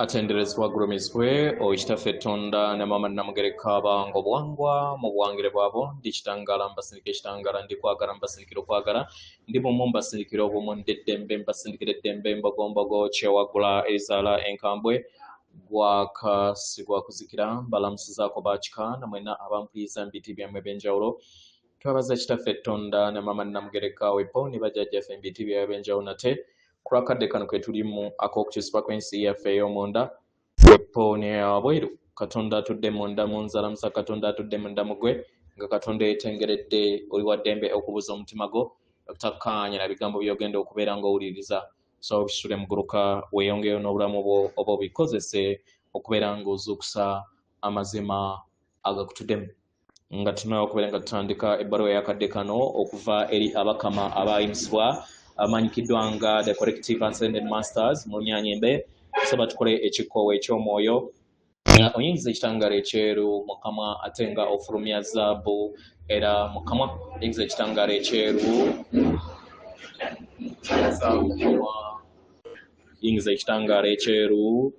atenderezebwa gulumizibwe oyitaffe Tonda ne mama namugereka bango bwangwa mu buwangire bwabo ndi kitangala mbasindikira ekitangala ndi kwagala mbasindikira okwagala ndi bumu mbasindikira obumu ndeddembe mbasindikira eddembe mbogombogo kyewagula ezaala enkambwe gwakasigwa kuzikira mbalamusizaako bakika namwena abampuliza mbiti byammwe ebyenjawulo twabaza kitaffe Tonda ne mama namugereka wepo ne bajjajjaffe mbiti byabwe ebyenjawulo nate kurakadde kano kwe tulimu ak'okukyusiba kw'ensi yaffe ey'omunda wepo n'eyabweru katonda atudde munda mu nzalamusa katonda atudde munda mu gwe nga katonda yeetengeredde oli wa ddembe okubuza omutima gwo okutakkaanya na bigambo by'ogenda okubeera ng'owuliriza so bisule muguluka weeyongeyo n'obulamu bwo oba obikozese okubeera ng'ozuukusa amazima agakutuddemu nga tunayo okubeera nga tutandika ebbaluwa y'akadde kano okuva eri abakama abaayimusibwa amanyikiddwa nga the corrective ascended masters mu Lunyanyembe soba tukole ekikoowe eky'omwoyo nga oyingiza ekitangala ekyeru mukama ate nga ofulumya zaabu era mukama oyingiza ekitangala ekyeru yingiza ekitangala ekyeru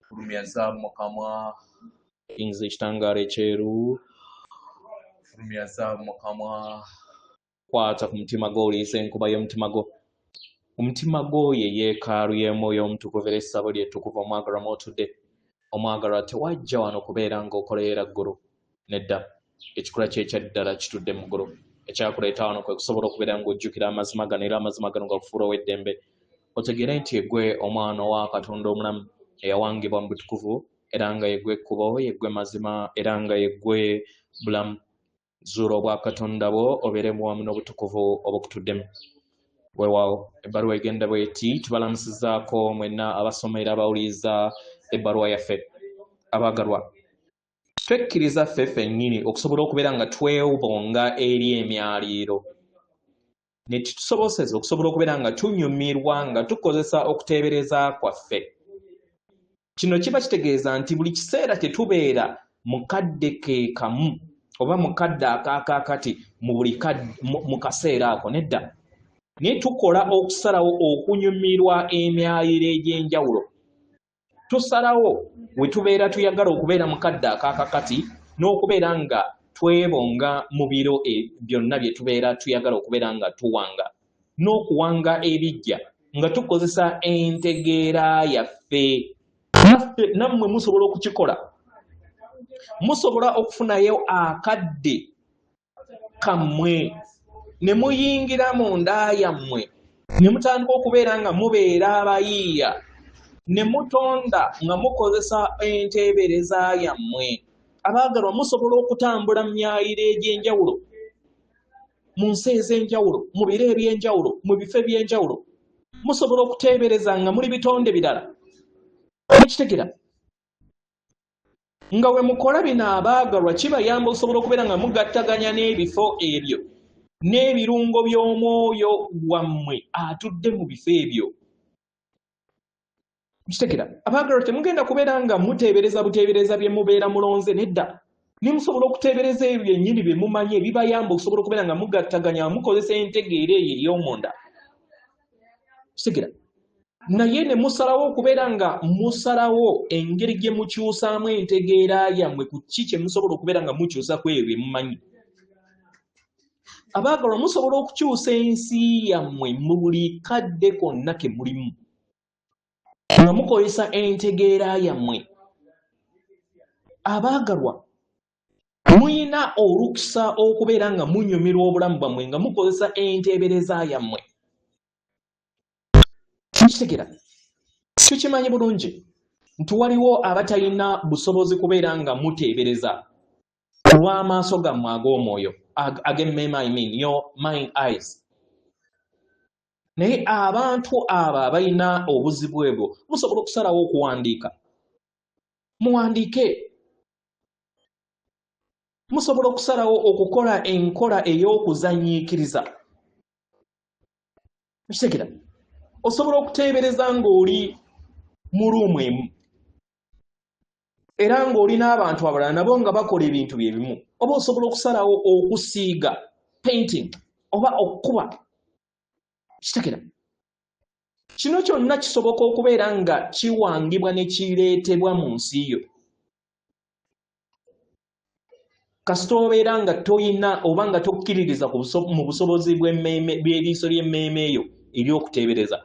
fulumya zaabu mukama yingiza ekitangala ekyeru fulumya zaabu mukama kwata ku mutima gwo oliisa enkuba y'omutima gwo omutima gwo ye yeekaalu y'emwoyo omutukuvu era essabo lyettukuvu omwagalwa mw'otudde omwagalwa tewajja wano kubeera ng'okoleera ggulu nedda ekikula kye ekyaddala kitudde mu ggulu ekyakuleeta wano kwe kusobola okubeera ng'ojjukira amazima gano era amazima gano gakufuula ow'eddembe otegere nti yeggwe omwana wa katonda omulamu eyawangibwa mu butukuvu era nga yeggwe ekkubo yeggwe mazima era nga yeggwe bulamu zuula obwa katonda bwo obeeremu wamu n'obutukuvu obukutuddemu weewaawo ebbaluwa egenda bweti tubalamusizaako mwenna abasomera abawuliriza ebbaluwa yaffe abaagalwa twekkiriza ffe ffennyini okusobola okubeera nga twewubonga eri emyaliiro ne tutusoboseza okusobola okubeera nga tunyumirwa nga tukozesa okuteebereza kwaffe kino kiba kitegeeza nti buli kiseera tetubeera mu kadde ke kamu oba mukadde akaakakati mu kaseera ako nedda naye tukola okusalawo okunyumirwa emyaliro egy'enjawulo tusalawo we tubeera tuyagala okubeera mukadde akaakakati n'okubeera nga twebonga mu biro byonna bye tubeera tuyagala okubeera nga tuwanga n'okuwanga ebijja nga tukozesa entegeera yaffe nammwe musobola okukikola musobola okufunayo akadde kammwe ne muyingira mu nda yammwe ne mutandika okubeera nga mubeera abayiiya ne mutonda nga mukozesa enteebereza yammwe abaagalwa musobola okutambula mu myayiro egy'enjawulo mu nsi ez'enjawulo mu biro eby'enjawulo mu bifo eby'enjawulo musobola okuteebereza nga muli bitonde birala mukitegera nga we mukola bino abaagalwa kibayamba okusobola okubeera nga mugattaganya n'ebifo ebyo n'ebirungo by'omwoyo wammwe atudde mu bifo ebyo kitegera abaagalwa temugenda kubeera nga muteebereza buteebereza bye mubeera mulonze nedda ne musobola okuteebereza ebyo byennyini bye mumanyi ebibayamba okusobola okubeera nga mugattaganya mukozesa entegeera eyo ey'omunda kitegera naye ne musalawo okubeera nga musalawo engeri gye mukyusaamu entegeera yammwe ku ki kye musobola okubeera nga mukyusa ku ebyo bye mumanyi abaagalwa musobola okukyusa ensi yammwe mu buli kadde konna ke mulimu nga mukozesa entegeera yammwe abaagalwa muyina olukusa okubeera nga munyumirwa obulamu bwammwe nga mukozesa enteebereza yammwe kitegera tukimanyi bulungi nti waliwo abatalina busobozi kubeera nga muteebereza olw'amaaso gammwe ag'omwoyo ag'emmema your mind eyes naye abantu abo abalina obuzibu ebwo musobola okusalawo okuwandiika muwandiike musobola okusalawo okukola enkola ey'okuzanyiikiriza kitegera osobola okuteebereza ng'oli mu ruumu emu era ng'oli n'abantu abalala nabo nga bakola ebintu bye bimu oba osobola okusalawo okusiiga painting oba okukuba kitegera kino kyonna kisoboka okubeera nga kiwangibwa ne kireetebwa mu nsi yo kasita obeera nga toyina oba nga tokkiririza mu busobozi bw'eriiso ly'emmeeme eyo ery'okuteebereza.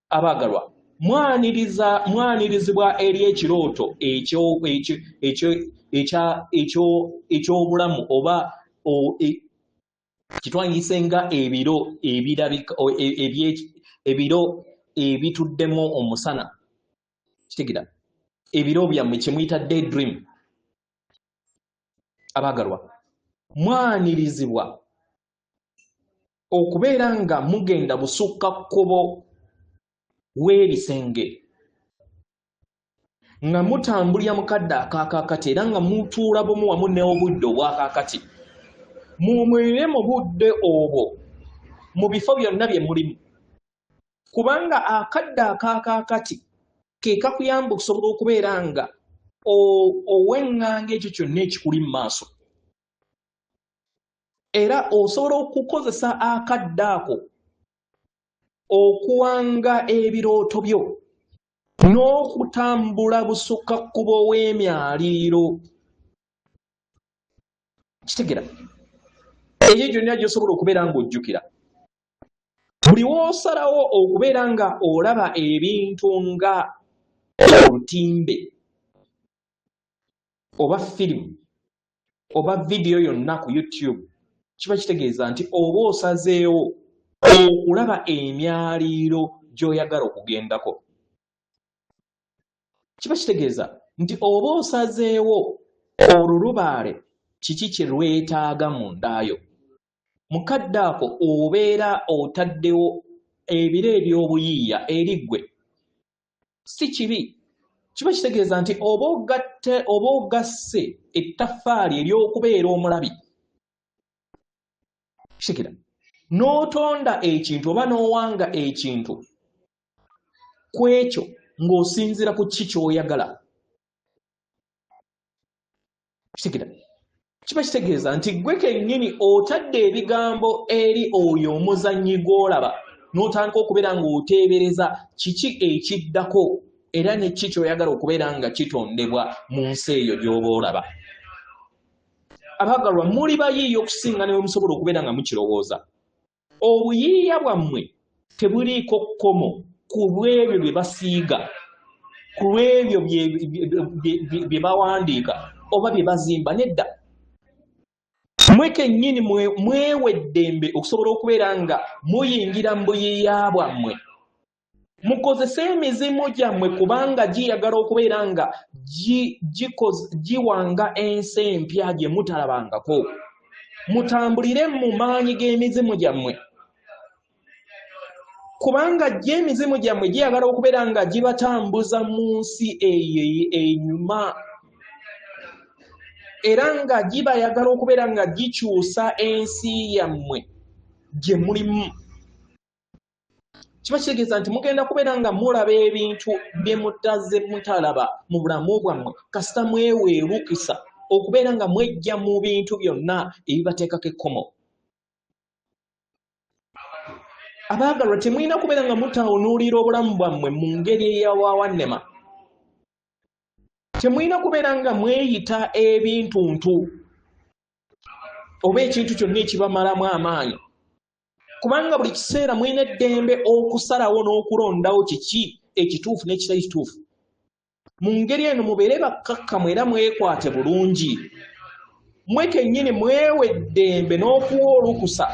Abaagalwa, mwanirizibwa eri ekirooto eky'obulamu oba kitwanyise nga ebiro ebituddemu omusana. Kitegeera ebiro byammwe kye muyita daydream. Abaagalwa, mwanirizibwa okubeera nga mugenda busukka kkubo w'ebisenge nga mutambulira mu kadde akaakakati era nga mutuula bumu wamu n'obudde obwakaakati. Muwumulire mu budde obwo mu bifo byonna bye mulimu, kubanga akadde akaakakati ke kakuyamba okusobola okubeera nga oweŋŋanga ekyo kyonna ekikuli mu maaso, era osobola okukozesa akadde ako okuwanga ebirooto byo n'okutambula busukkakkubo w'emyaliriro. Kitegeera egyo gyonna gy'osobola okubeera ng'ojjukira buli w'osalawo okubeera nga olaba ebintu nga olutimbe oba firimu oba vidiyo yonna ku YouTube, kiba kitegeeza nti oba osazeewo okulaba emyaliriro gy'oyagala okugendako. Kiba kitegeeza nti oba osazeewo olulubaale kiki kye lwetaaga mu ndaayo. Mu kadde ako obeera otaddewo ebiro eby'obuyiiya eriggwe, si kibi. Kiba kitegeeza nti oba ogasse ettaffaali ery'okubeera omulabi, kitegeera n'otonda ekintu oba n'owanga ekintu ku ekyo ng'osinziira ku ki ky'oyagala. Kitegeera kiba kitegeeza nti gwe kennyini otadde ebigambo eri oyo omuzannyi gw'olaba n'otandika okubeera ng'oteebereza kiki ekiddako era ne ki ky'oyagala okubeera nga kitondebwa mu nsi eyo gy'oba olaba. Abaagalwa, muli bayiiya okusinga ne bwe musobola okubeera nga mukirowooza. Obuyiiya bwammwe tebuliiko kkomo ku lw'ebyo bye basiiga, ku lw'ebyo bye bawandiika oba bye bazimba. Nedda, mwe kennyini mwewa eddembe okusobola okubeera nga muyingira mu buyiiya bwammwe. Mukozese emizimu gyammwe kubanga giyagala okubeera nga giwanga ensi empya gye mutalabangako. Mutambulire mu maanyi g'emizimu gyammwe kubanga emizimu gyammwe giyagala okubeera nga gibatambuza mu nsi eyo enyuma era nga gibayagala okubeera nga gikyusa ensi yammwe gye mulimu. Kiba kitegeeza nti mugenda kubeera nga mulaba ebintu bye mutaze mutalaba mu bulamu bwammwe kasita mweweerukisa okubeera nga mwejja mu bintu byonna ebibateekako ekkomo. Abaagalwa, temulina kubeera nga mutawunuulira obulamu bwammwe mu ngeri eyawawannema. Temulina kubeera nga mweyita ebintuntu oba ekintu kyonna ekibamalamu amaanyi, kubanga buli kiseera mulina eddembe okusalawo n'okulondawo kiki ekituufu n'ekitali kituufu. Mu ngeri eno mubeere bakkakkamu era mwekwate bulungi. Mwe kennyini mwewe eddembe n'okuwa olukusa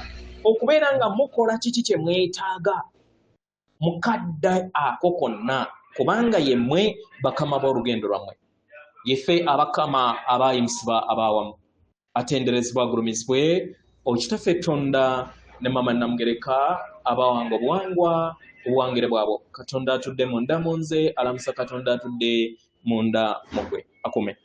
okubeera nga mukola kiki kye mwetaaga mu kadde ako konna, kubanga yemmwe bakama b'olugendo lwammwe. Yeffe abakama abaayimusibwa abaawamu, atenderezebwa agulumizibwe okitaffe Tonda ne Mama Namugereka abawanga obuwangwa obuwangire bwabo. Katonda atudde munda mu nze, alamusa Katonda atudde munda mu gwe. Akume.